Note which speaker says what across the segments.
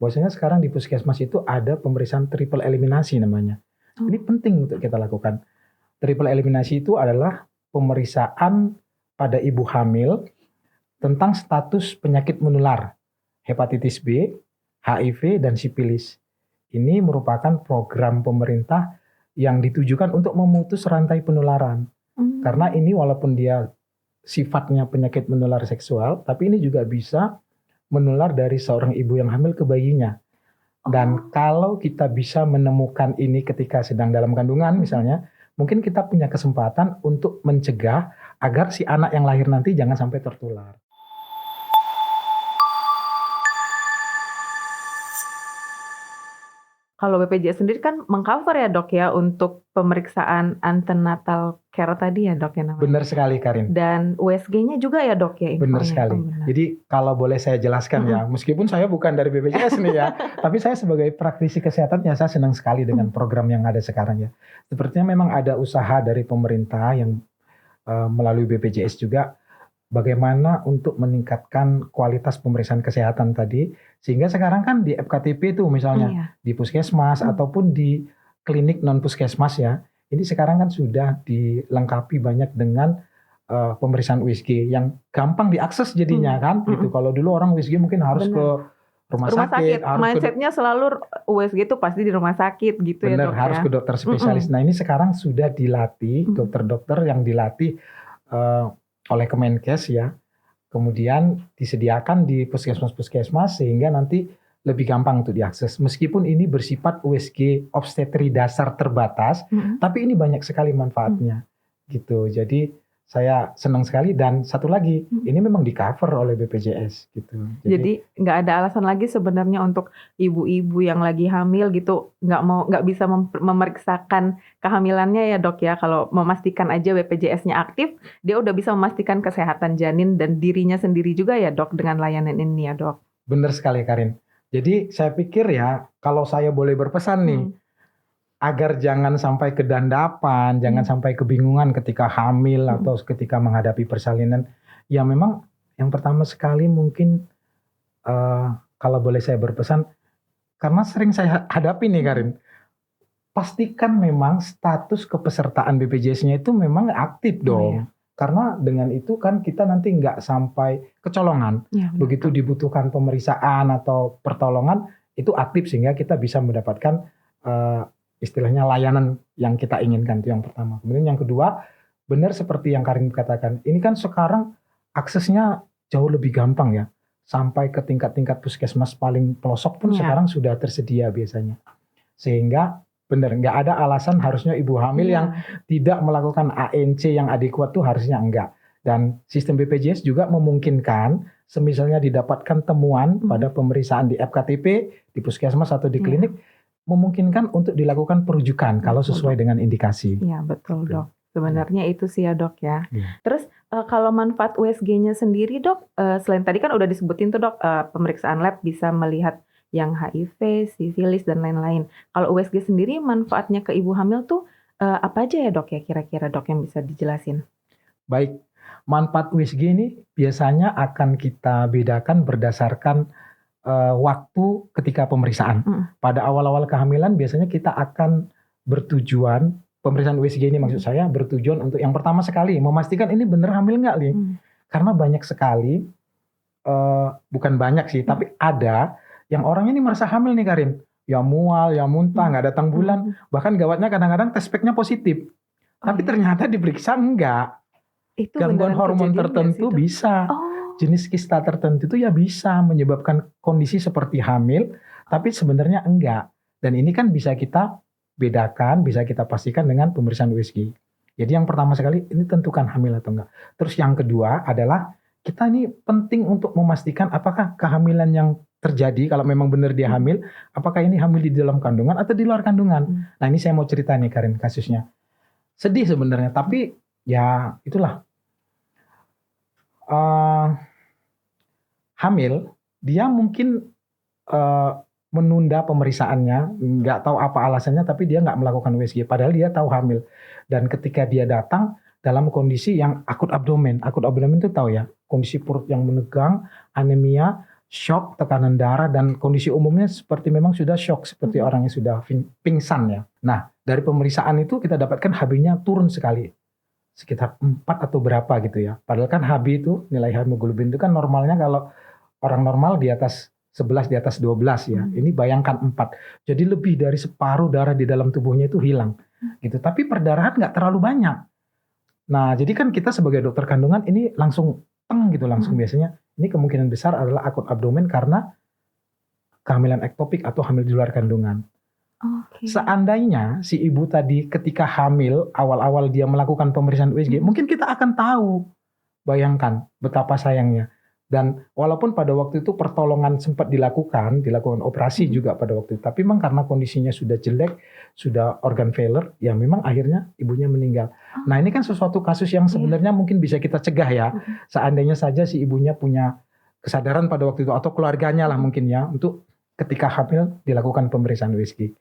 Speaker 1: bahwasanya sekarang di puskesmas itu ada pemeriksaan triple eliminasi namanya. Ini penting untuk kita lakukan. Triple eliminasi itu adalah pemeriksaan pada ibu hamil tentang status penyakit menular, hepatitis B, HIV, dan sipilis. Ini merupakan program pemerintah yang ditujukan untuk memutus rantai penularan. Karena ini walaupun dia sifatnya penyakit menular seksual, tapi ini juga bisa menular dari seorang ibu yang hamil ke bayinya. Dan kalau kita bisa menemukan ini ketika sedang dalam kandungan misalnya, mungkin kita punya kesempatan untuk mencegah agar si anak yang lahir nanti jangan sampai tertular.
Speaker 2: Kalau BPJS sendiri kan mengcover ya dok ya untuk pemeriksaan antenatal care tadi ya dok ya namanya.
Speaker 1: Benar sekali Karin.
Speaker 2: Dan USG-nya juga ya dok ya infonya.
Speaker 1: Benar sekali. Jadi kalau boleh saya jelaskan ya, meskipun saya bukan dari BPJS nih ya, tapi saya sebagai praktisi kesehatan ya saya senang sekali dengan program yang ada sekarang ya. Sepertinya memang ada usaha dari pemerintah yang melalui BPJS juga bagaimana untuk meningkatkan kualitas pemeriksaan kesehatan tadi, sehingga sekarang kan di FKTP itu misalnya di puskesmas ataupun di klinik non puskesmas ya, ini sekarang kan sudah dilengkapi banyak dengan pemeriksaan USG yang gampang diakses jadinya kan, gitu. Kalau dulu orang USG mungkin harus ke rumah sakit.
Speaker 2: Mindsetnya selalu USG itu pasti di rumah sakit gitu ya dok.
Speaker 1: Harus ke dokter spesialis. Nah ini sekarang sudah dilatih dokter-dokter yang dilatih oleh Kemenkes ya, kemudian disediakan di puskesmas-puskesmas sehingga nanti lebih gampang untuk diakses. Meskipun ini bersifat USG obstetri dasar terbatas, tapi ini banyak sekali manfaatnya, gitu. Jadi saya senang sekali dan satu lagi ini memang di cover oleh BPJS gitu.
Speaker 2: Jadi nggak ada alasan lagi sebenarnya untuk ibu-ibu yang lagi hamil gitu nggak bisa memeriksakan kehamilannya ya dok ya. Kalau memastikan aja BPJS-nya aktif, dia udah bisa memastikan kesehatan janin dan dirinya sendiri juga ya dok dengan layanan ini ya dok.
Speaker 1: Benar sekali Karin. Jadi saya pikir ya kalau saya boleh berpesan nih. Agar jangan sampai kedandapan, jangan sampai kebingungan ketika hamil atau ketika menghadapi persalinan. Ya memang yang pertama sekali mungkin kalau boleh saya berpesan, karena sering saya hadapi nih Karin, pastikan memang status kepesertaan BPJS-nya itu memang aktif dong. Karena dengan itu kan kita nanti nggak sampai kecolongan. Begitu dibutuhkan pemeriksaan atau pertolongan, itu aktif sehingga kita bisa mendapatkan istilahnya layanan yang kita inginkan, itu yang pertama. Kemudian yang kedua, benar seperti yang Karin katakan, ini kan sekarang aksesnya jauh lebih gampang ya, sampai ke tingkat-tingkat puskesmas paling pelosok pun sekarang sudah tersedia biasanya. Sehingga benar, nggak ada alasan harusnya ibu hamil yang tidak melakukan ANC yang adekuat tuh harusnya enggak. Dan sistem BPJS juga memungkinkan, semisalnya didapatkan temuan pada pemeriksaan di FKTP, di puskesmas atau di klinik, memungkinkan untuk dilakukan perujukan kalau sesuai dengan indikasi.
Speaker 2: Iya betul dok. Sebenarnya itu sih ya dok ya. Terus kalau manfaat USG-nya sendiri dok, selain tadi kan udah disebutin tuh dok, pemeriksaan lab bisa melihat yang HIV, sifilis dan lain-lain. Kalau USG sendiri manfaatnya ke ibu hamil tuh apa aja ya dok ya kira-kira dok yang bisa dijelasin?
Speaker 1: Baik, manfaat USG ini biasanya akan kita bedakan berdasarkan waktu ketika pemeriksaan. Pada awal-awal kehamilan biasanya kita akan bertujuan, pemeriksaan USG ini maksud saya bertujuan untuk yang pertama sekali memastikan ini benar hamil nggak nih. Karena banyak sekali, bukan banyak sih, tapi ada yang orangnya ini merasa hamil nih Karin. Ya mual, ya muntah, nggak datang bulan. Bahkan gawatnya kadang-kadang tes speknya positif. Tapi ternyata diperiksa enggak. Gangguan hormon tertentu bisa. Jenis kista tertentu itu ya bisa menyebabkan kondisi seperti hamil, tapi sebenarnya enggak. Dan ini kan bisa kita bedakan, bisa kita pastikan dengan pemeriksaan USG. Jadi yang pertama sekali ini tentukan hamil atau enggak. Terus yang kedua adalah kita ini penting untuk memastikan apakah kehamilan yang terjadi, kalau memang benar dia hamil, apakah ini hamil di dalam kandungan atau di luar kandungan. Nah ini saya mau cerita nih Karin kasusnya. Sedih sebenarnya, tapi ya itulah. Hamil, dia mungkin menunda pemeriksaannya, nggak tahu apa alasannya, tapi dia nggak melakukan USG, padahal dia tahu hamil. Dan ketika dia datang dalam kondisi yang akut abdomen itu tahu ya, kondisi perut yang menegang, anemia, shock, tekanan darah, dan kondisi umumnya seperti memang sudah shock, seperti orang yang sudah pingsan ya. Nah, dari pemeriksaan itu kita dapatkan HB-nya turun sekali, sekitar 4 atau berapa gitu ya. Padahal kan HB itu, nilai hemoglobin itu kan normalnya kalau orang normal di atas 11, di atas 12 ya. Ini bayangkan 4. Jadi lebih dari separuh darah di dalam tubuhnya itu hilang gitu. Tapi perdarahan nggak terlalu banyak. Nah, jadi kan kita sebagai dokter kandungan ini langsung gitu, langsung biasanya ini kemungkinan besar adalah akut abdomen karena kehamilan ektopik atau hamil di luar kandungan. Seandainya si ibu tadi ketika hamil awal-awal dia melakukan pemeriksaan USG, mungkin kita akan tahu, bayangkan betapa sayangnya. Dan walaupun pada waktu itu pertolongan sempat dilakukan operasi juga pada waktu itu, tapi memang karena kondisinya sudah jelek, sudah organ failure, ya memang akhirnya ibunya meninggal. Nah, ini kan sesuatu kasus yang sebenarnya mungkin bisa kita cegah ya, seandainya saja si ibunya punya kesadaran pada waktu itu, atau keluarganya lah mungkin ya, untuk ketika hamil dilakukan pemeriksaan USG.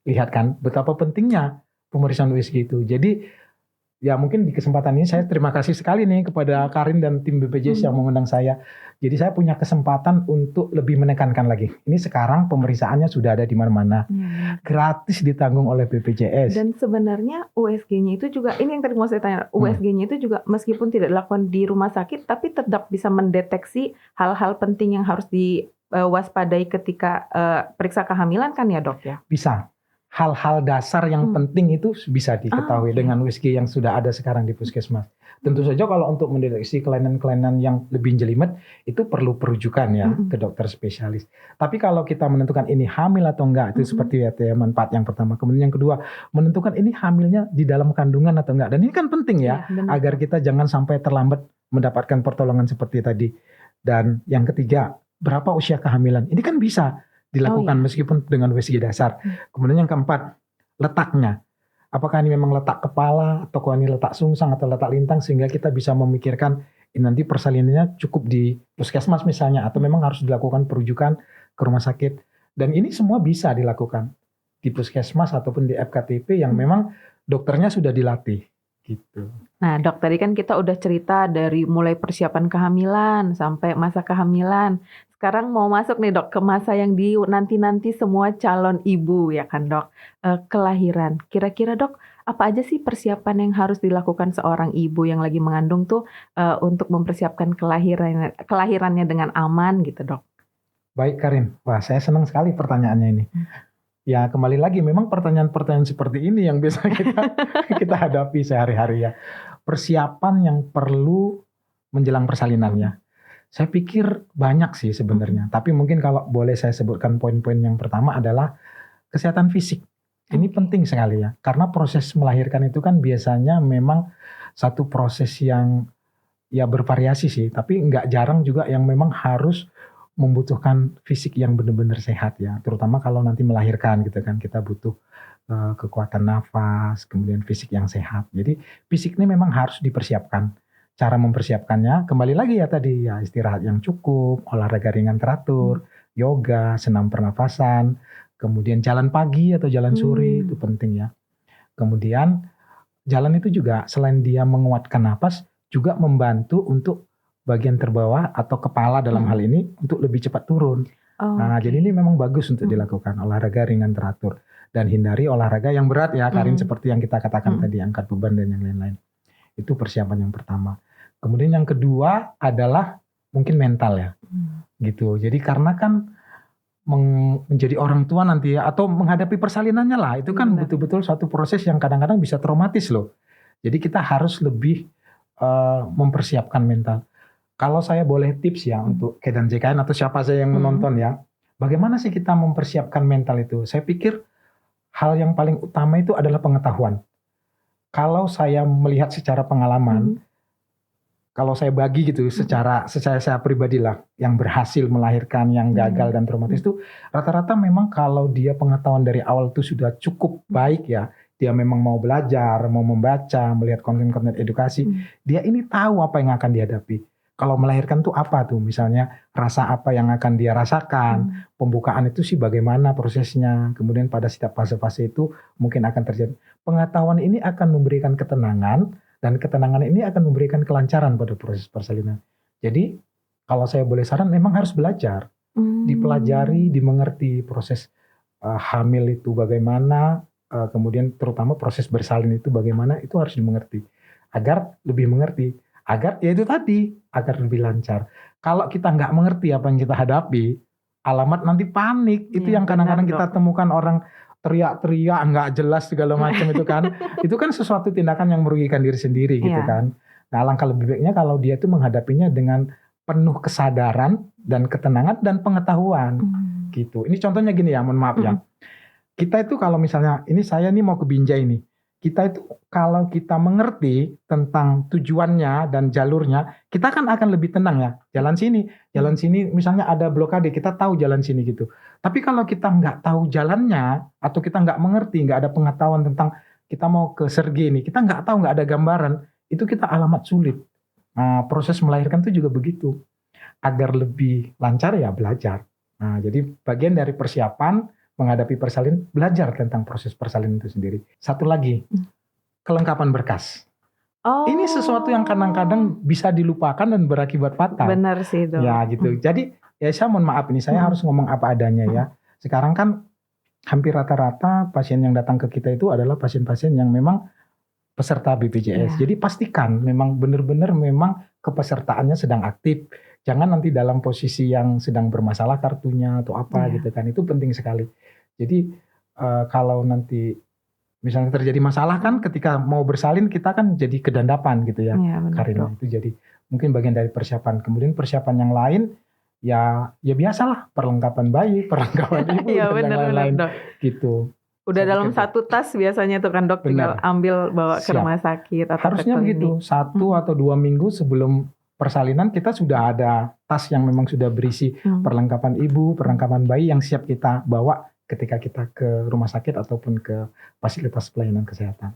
Speaker 1: Lihat kan betapa pentingnya pemeriksaan USG itu. Jadi ya mungkin di kesempatan ini saya terima kasih sekali nih kepada Karin dan tim BPJS yang mengundang saya. Jadi saya punya kesempatan untuk lebih menekankan lagi. Ini sekarang pemeriksaannya sudah ada di mana-mana. Gratis ditanggung oleh BPJS.
Speaker 2: Dan sebenarnya USG-nya itu juga, ini yang tadi mau saya tanya, USG-nya itu juga meskipun tidak dilakukan di rumah sakit, tapi tetap bisa mendeteksi hal-hal penting yang harus diwaspadai ketika periksa kehamilan kan ya dok ya?
Speaker 1: Bisa. Hal-hal dasar yang penting itu bisa diketahui dengan USG yang sudah ada sekarang di puskesmas. Tentu saja kalau untuk mendeteksi kelainan-kelainan yang lebih jelimet itu perlu perujukan ya ke dokter spesialis. Tapi kalau kita menentukan ini hamil atau enggak, itu seperti ya manfaat yang pertama. Kemudian yang kedua, menentukan ini hamilnya di dalam kandungan atau enggak. Dan ini kan penting ya agar kita jangan sampai terlambat mendapatkan pertolongan seperti tadi. Dan yang ketiga, berapa usia kehamilan? Ini kan bisa dilakukan meskipun dengan USG dasar. Kemudian yang keempat, letaknya. Apakah ini memang letak kepala, atau ini letak sungsang, atau letak lintang, sehingga kita bisa memikirkan ini nanti persalinannya cukup di puskesmas misalnya, atau memang harus dilakukan perujukan ke rumah sakit. Dan ini semua bisa dilakukan di puskesmas ataupun di FKTP yang memang dokternya sudah dilatih. Gitu.
Speaker 2: Nah dok, tadi kan kita udah cerita dari mulai persiapan kehamilan sampai masa kehamilan. Sekarang mau masuk nih dok ke masa yang nanti-nanti semua calon ibu ya kan dok, kelahiran. Kira-kira dok, apa aja sih persiapan yang harus dilakukan seorang ibu yang lagi mengandung tuh untuk mempersiapkan kelahirannya dengan aman gitu dok?
Speaker 1: Baik Karin, wah saya senang sekali pertanyaannya ini. Ya kembali lagi, memang pertanyaan-pertanyaan seperti ini yang biasa kita hadapi sehari-hari ya. Persiapan yang perlu menjelang persalinannya. Saya pikir banyak sih sebenarnya. Tapi mungkin kalau boleh saya sebutkan poin-poin yang pertama adalah kesehatan fisik. Ini penting sekali ya. Karena proses melahirkan itu kan biasanya memang satu proses yang ya bervariasi sih. Tapi nggak jarang juga yang memang harus membutuhkan fisik yang benar-benar sehat ya, terutama kalau nanti melahirkan gitu kan, kita butuh kekuatan nafas, kemudian fisik yang sehat. Jadi fisik ini memang harus dipersiapkan. Cara mempersiapkannya kembali lagi ya tadi ya, istirahat yang cukup, olahraga ringan teratur, yoga, senam pernafasan, kemudian jalan pagi atau jalan sore itu penting ya. Kemudian jalan itu juga selain dia menguatkan nafas, juga membantu untuk bagian terbawah atau kepala dalam hal ini untuk lebih cepat turun. Nah, jadi ini memang bagus untuk dilakukan olahraga ringan teratur dan hindari olahraga yang berat ya, Karin, seperti yang kita katakan tadi, angkat beban dan yang lain-lain. Itu persiapan yang pertama. Kemudian yang kedua adalah mungkin mental ya, gitu. Jadi karena kan menjadi orang tua nanti ya, atau menghadapi persalinannya lah, itu kan betul-betul suatu proses yang kadang-kadang bisa traumatis loh. Jadi kita harus lebih mempersiapkan mental. Kalau saya boleh tips ya untuk K dan JKN atau siapa saja yang menonton ya, bagaimana sih kita mempersiapkan mental itu? Saya pikir hal yang paling utama itu adalah pengetahuan. Kalau saya melihat secara pengalaman, kalau saya bagi gitu secara saya pribadi lah, yang berhasil melahirkan, yang gagal dan traumatis itu rata-rata memang kalau dia pengetahuan dari awal itu sudah cukup baik ya, dia memang mau belajar, mau membaca, melihat konten-konten edukasi, dia ini tahu apa yang akan dihadapi. Kalau melahirkan tuh apa tuh, misalnya rasa apa yang akan dia rasakan, pembukaan itu sih bagaimana prosesnya, kemudian pada setiap fase-fase itu mungkin akan terjadi. Pengetahuan ini akan memberikan ketenangan, dan ketenangan ini akan memberikan kelancaran pada proses persalinan. Jadi kalau saya boleh saran memang harus belajar, dipelajari, dimengerti proses hamil itu bagaimana, kemudian terutama proses bersalin itu bagaimana, itu harus dimengerti agar lebih mengerti, agar ya itu tadi, agar lebih lancar. Kalau kita nggak mengerti apa yang kita hadapi, alamat nanti panik. Itu
Speaker 2: Iya,
Speaker 1: yang kadang-kadang
Speaker 2: benar,
Speaker 1: kita temukan orang teriak-teriak nggak jelas segala macam itu kan. Itu kan sesuatu tindakan yang merugikan diri sendiri gitu
Speaker 2: Iya.
Speaker 1: kan. Nah, alangkah lebih baiknya kalau dia itu menghadapinya dengan penuh kesadaran dan ketenangan dan pengetahuan gitu. Ini contohnya gini ya, mohon maaf ya. Kita itu kalau misalnya ini saya nih mau ke Binjai nih. Kita itu kalau kita mengerti tentang tujuannya dan jalurnya, kita kan akan lebih tenang ya. Jalan sini misalnya ada blokade, kita tahu jalan sini gitu. Tapi kalau kita nggak tahu jalannya atau kita nggak mengerti, nggak ada pengetahuan tentang kita mau ke Sergi ini, kita nggak tahu, nggak ada gambaran, itu kita alamat sulit. Nah, proses melahirkan itu juga begitu. Agar lebih lancar ya belajar. Nah, jadi bagian dari persiapan menghadapi persalin, belajar tentang proses persalin itu sendiri. Satu lagi, kelengkapan berkas.
Speaker 2: Oh.
Speaker 1: Ini sesuatu yang kadang-kadang bisa dilupakan dan berakibat fatal.
Speaker 2: Benar sih Dok.
Speaker 1: Ya gitu. Jadi ya saya mohon maaf ini, saya harus ngomong apa adanya ya. Sekarang kan hampir rata-rata pasien yang datang ke kita itu adalah pasien-pasien yang memang peserta BPJS. Jadi pastikan memang benar-benar memang kepesertaannya sedang aktif. Jangan nanti dalam posisi yang sedang bermasalah kartunya atau apa gitu kan. Itu penting sekali. Jadi kalau nanti misalnya terjadi masalah kan ketika mau bersalin kita kan jadi kedandapan gitu ya. Karena itu jadi mungkin bagian dari persiapan. Kemudian persiapan yang lain ya biasalah, perlengkapan bayi, perlengkapan ibu dan yang lain-lain gitu.
Speaker 2: Udah dalam satu tas biasanya tuh kan Dok, tinggal ambil bawa ke rumah sakit atau
Speaker 1: harusnya begitu. 1 atau 2 minggu sebelum persalinan kita sudah ada tas yang memang sudah berisi perlengkapan ibu, perlengkapan bayi yang siap kita bawa ketika kita ke rumah sakit ataupun ke fasilitas pelayanan kesehatan.